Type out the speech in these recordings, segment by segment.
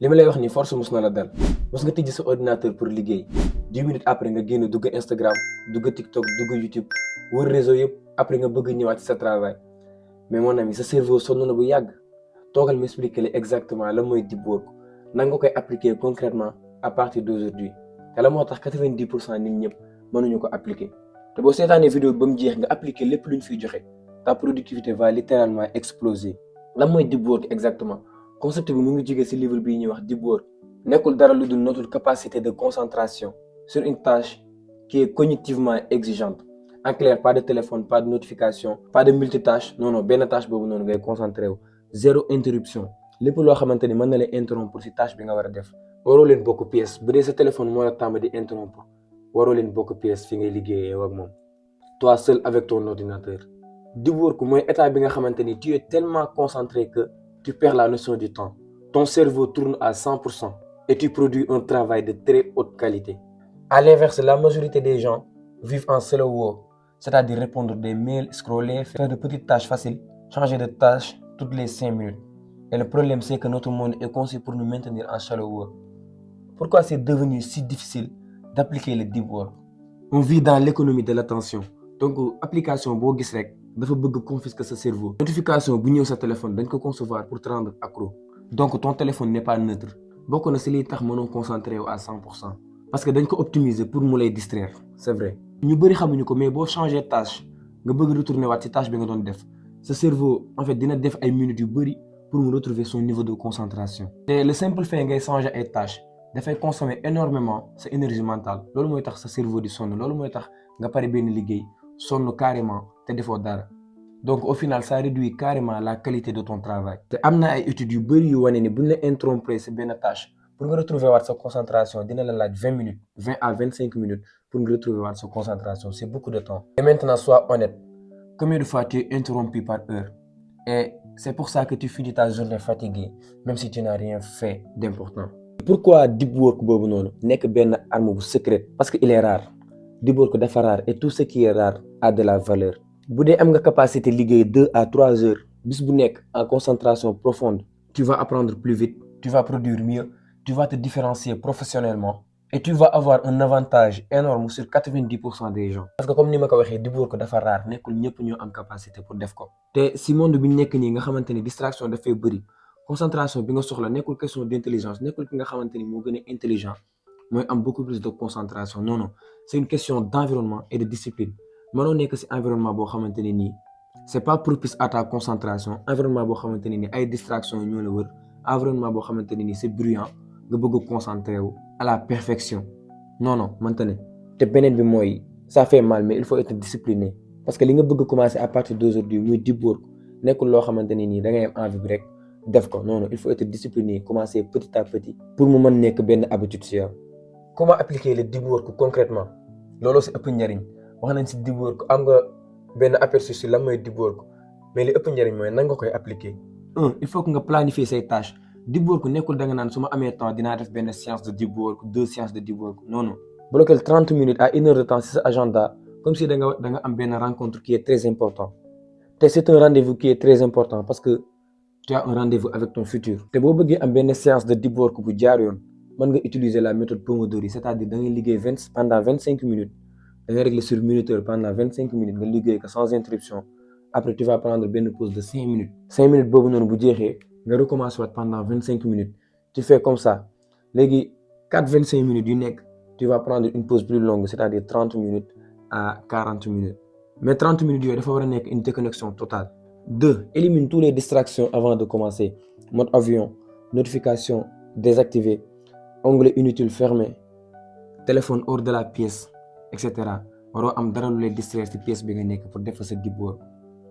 li ma lay wax ni force mus na la dal mos nga tijji sa ordinateur pour liggéey 10 minutes après nga génn dugg Instagram dugg TikTok dugg YouTube wër réseau yëpp après nga bëgg ñëwaat ci sa travail mais mon ami sa cerveau sonn na bu yàgg toogal ma expliquer la exactement lan mooy deep work nan nga koy appliquer concrètement à partir d'aujourd'hui te la moo tax 90% nit ñëpp mënuñu ko appliquer te boo seetaanee vidéo ba mu jeex nga appliquer lépp luñ fiy joxe ta productivité va littéralement exploser. lan mooy deep work exactement concept bi mu ngi jógee ci livre bii ñuy wax deep work nekkul dara lu dul notre capacité de concentration sur une tâche qui est cognitivement exigeante. En clair, pas de téléphone, pas de notification, pas de multitâche. Non, benn tâche boobu noonu ngay concentré wu. Zéro interruption. lépp loo xamante ni mën na la interrompre ci tâche bi nga war a def. waroo leen bokk pièce bu dee sa téléphone moo la tàmm di interrompre waroo leen bokk pièce fi ngay liggéeyee ak moom. toi seul avec ton ordinateur. Deep work mooy état bi nga xamante ni tu es tellement concentré que tu perds la notion du temps. Ton cerveau tourne à 100% et tu produis un travail de très haute qualité. À l'inverse, la majorité des gens vivent en slow work, c'est-à-dire répondre des mails, scroller, faire de petites tâches faciles, changer de tâche toutes les 5 minutes. Et le problème, c'est que notre monde est conçu pour nous maintenir en shallow work. Pourquoi c'est devenu si difficile d'appliquer le deep work? On vit dans l'économie de l'attention. Donc, application boo gis rek dafa bëgg confisquer sa cerveau. Notification bu ñëw sa téléphone dañ ko concevoir pour te rendre accro. Donc, ton téléphone n'est pas neutre. bokk na si liy tax mënoo concentré wu à 100%. parce que dañ ko optimiser pour mu lay distraire c'est vrai. ñu bëri xamuñu ko mais boo changé tâche nga bëgg retourner waat ci tâche bi nga doon def sa cerveau en fait dina def ay minutes yu bëri pour mu retrouver son niveau de concentration. te le simple fait ngay changer ay tâches dafay consommer énormément sa énergie mentale loolu mooy tax sa cerveau di sonn loolu mooy tax nga pare benn liggéey sonn carrément te defoo dara. donc au final ça réduit carrément la qualité de ton travail. te am na ay études yu bëri yu wane ni buñ la interrompre si benn tâche pour nga retrouver waat sa concentration dina la laaj 20 minutes 20 à 25 minutes pour nga retrouver waat sa concentration c'est beaucoup de temps. et maintenant sois honnête combien de fois tu es interrompu par heure et c'est pour ça que tu finis ta journée fatigué même si tu n'as rien fait d'important. pourquoi deep work boobu noonu nekk benn arme bu secrète parce que il est rare. deep work dafa rare et tout ce qui est rare a de la valeur. bu dee am nga capacité liggéey 2 à 3 heures bis bu nekk en concentration profonde tu vas apprendre plus vite tu vas produire mieux tu vas te différencier professionnellement et tu vas avoir un avantage énorme sur 90% des gens. parce que comme ni ma ko waxee deep work dafa rare nekkul ñëpp ñoo am capacité pour def ko. te si monde bi ñu nekk nii nga xamante ni distraction dafay bëri concentration bi nga soxla nekkul question d'intelligence nekkul ki nga xamante ni moo gën a intelligent mooy am beaucoup plus de concentration non c'est une question d'environnement et de discipline. mënoo nekk ci environnement boo xamante ne nii c'est pas propice à ta concentration environnement boo xamante ne nii ay distractions ñoo la wër environnement boo xamante ne nii c'est bruyant nga bëgg a concentrer wu à la perfection non mënta ne. te beneen bi mooy ça fait mal mais il faut être discipliné parce que li nga bëgg a commencer à partir d'aujourd'hui muy deep work nekkul loo xamante ne nii da ngay am envie bi rek def ko non il faut être discipliné commencer petit à petit pour mu mën nekk benn habitude ci yow. comment appliquer le deep work concrètement looloo ci ëpp njariñ. wax nañ ci deep work am nga benn aperçu ci lan mooy deep work mais li ëpp njëriñ mooy nan nga koy appliquer. il faut que nga planifier say tâches deep work nekkul da nga naan su ma amee temps dinaa def benn séance de deep work 2 séances de deep work non bloquer 30 minutes à 1 heure de temps ci sa agenda comme si da nga am benn rencontre qui est très important te c'est un rendez-vous qui est très important parce que tu as un rendez-vous avec ton futur. te boo bëggee am benn séance de deep work bu jaar yoon mën nga utiliser la méthode Pomodoro c'est-à-dire da ngay liggéey pendant 25 minutes. da ngay régler sur minuteur pendant 25 minutes nga liggéey ko sans interruption après tu vas prendre benn pause de 5 minutes. 5 minutes boobu noonu bu jeexee nga recommencer waat pendant 25 minutes tu fais comme ça léegi 25 minutes yu nekk tu vas prendre une pause plus longue c'est-à-dire 30 minutes à 40 minutes mais 30 minutes yooyu dafa war a nekk une déconnexion totale. 2. Élimine toutes les distractions avant de commencer mode avion notification désactivé onglet inutile fermé téléphone hors de la pièce. etc. waroo am dara lu lay distraire ci pièce bi nga nekk pour def sa deep work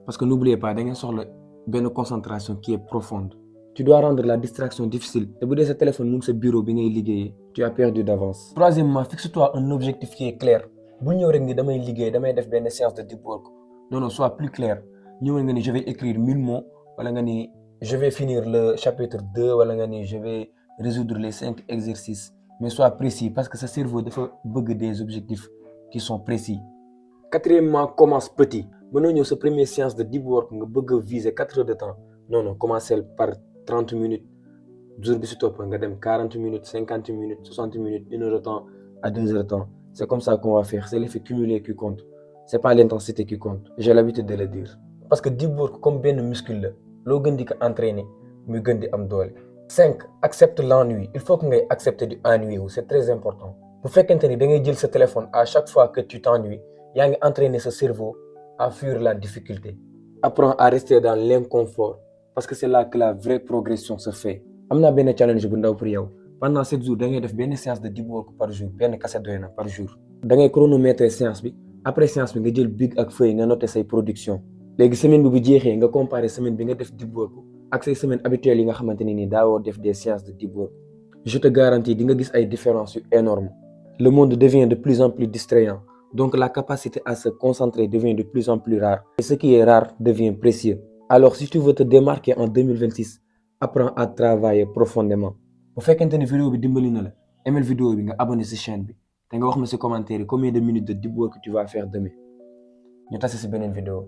parce que n'oubliez pas da ngeen soxla benn concentration qui est profonde. tu dois rendre la distraction difficile te bu dee sa téléphone mu ngi sa bureau bi ngay liggéeyee tu as perdu d'avance. troisièmement fixe-toi un objectif qui est clair bul ñëw rek ni damay liggéey damay def benn séance de deep work non sois plus clair ñëwal nga ni je vais écrire 1000 mots wala nga ni je vais finir le chapitre 2 wala nga ni je vais résoudre les 5 exercices mais sois précis parce que sa cerveau dafa bëgg des objectifs qui sont précis. Quatrièmement, commence petit. Mënoo ñëw sa première séance de deep work nga bëgg a viser 4 heures de temps non commencer par 30 minutes jour bi si topp nga dem 40 minutes 50 minutes 60 minutes 1 heure de temps à 2 heures de temps. C'est comme ça qu'on va faire. C'est l'effet cumulé qui compte. C'est pas l'intensité qui compte. J'ai l'habitude de le dire. Parce que deep work comme benn muscle la loo gën di ko entraîner muy gën di am doole. 5. Accepte l'ennui. Il faut que ngay accepter du ennui wu. C'est très important. Bu fekkente ni da ngay jël sa téléphone à chaque fois que tu t'ennuies yaa ngi entraîner sa cerveau à fuir la difficulté. Apprends à rester dans l'inconfort parce que c'est là que la vraie progression se fait. Am naa benn challenge bu ndaw pour yow. Pendant 7 jours da ngay def benn séance de deep work par jour benn cassette doy na par jour. Da ngay chronométrer séance bi après séance bi nga jël bic ak feuille nga noter say production. léegi semaine bi bu jeexee nga comparer semaine bi nga def deep work ak say semaine habituelle yi nga xamante ne nii daawoo def des séances de deep work. Je te garantis di nga gis ay différences yu énormes. Le monde devient de plus en plus distrayant, donc la capacité à se concentrer devient de plus en plus rare. Et ce qui est rare devient précieux. Alors si tu veux te démarquer en 2026, apprends à travailler profondément. Bu fekkente ni vidéo bi dimbali na la aimel vidéo bi nga abonné ci chaîne bi te nga wax ma ci commentaire yi combien de minutes de deep work tu vas faire demain. Ñu tase ci beneen vidéo.